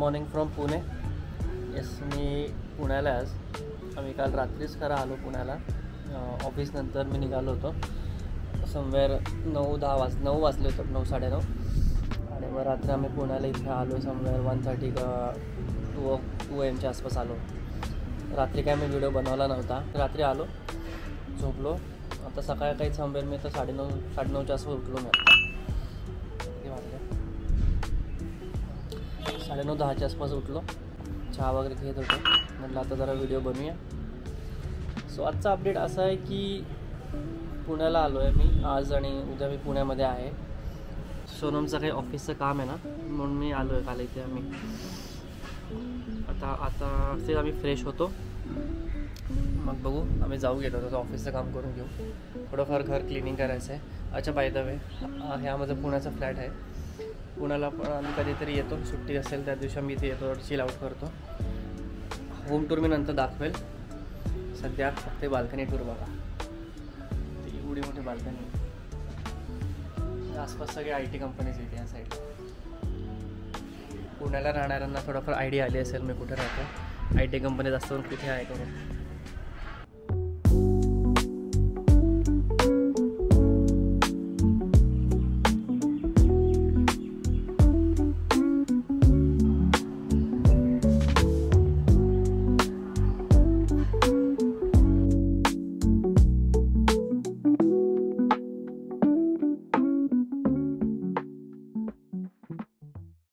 Morning from Pune. Yes, मी पुण्याला आहे आज. आम्ही काल रात्रीच खरं आलो पुण्याला. ऑफिसनंतर मी निघालो होतो. समवेअर 9 वाजले होते, 9 साडेनऊ. आणि मग रात्री आम्ही पुण्याला इथे आलो समवेअर 1:30 का 2 AM आसपास आलो. रात्री काय मी व्हिडिओ बनवला नव्हता. रात्री आलो, झोपलो. आता सकाळी काही समवेअर मी तर 9:30 आसपास उठलो. मी आता 9:30 आसपास उठलो. चहा वगैरे घेत होतो. म्हटलं आता जरा व्हिडिओ बनवूया. सो आजचा अपडेट असा आहे की पुण्याला आलो आहे मी आज, आणि उद्या मी पुण्यामध्ये आहे. सोनमचं काही ऑफिसचं काम आहे ना, म्हणून मी आलो आहे काल इथे. आता ते आम्ही फ्रेश होतो, मग बघू आम्ही जाऊ गेलो होतो ऑफिसचं काम करून घेऊ. थोडंफार घर क्लिनिंग करायचं आहे. अच्छा, बाय द वे, हा माझा पुण्याचा फ्लॅट आहे. पुण्याला पण आम्ही कधीतरी येतो, सुट्टी असेल त्या दिवशी मी इथे येतो, चिल आउट करतो. होम टूर मी नंतर दाखवेल. सध्या फक्त बाल्कनी टूर बघा. ती एवढी मोठी बाल्कनी. आसपास सगळे IT कंपनीज येते या साईडला. पुण्याला राहणाऱ्यांना थोडंफार आयडिया आली असेल मी कुठे राहतो. IT कंपनी जास्त करून कुठे आहे करून.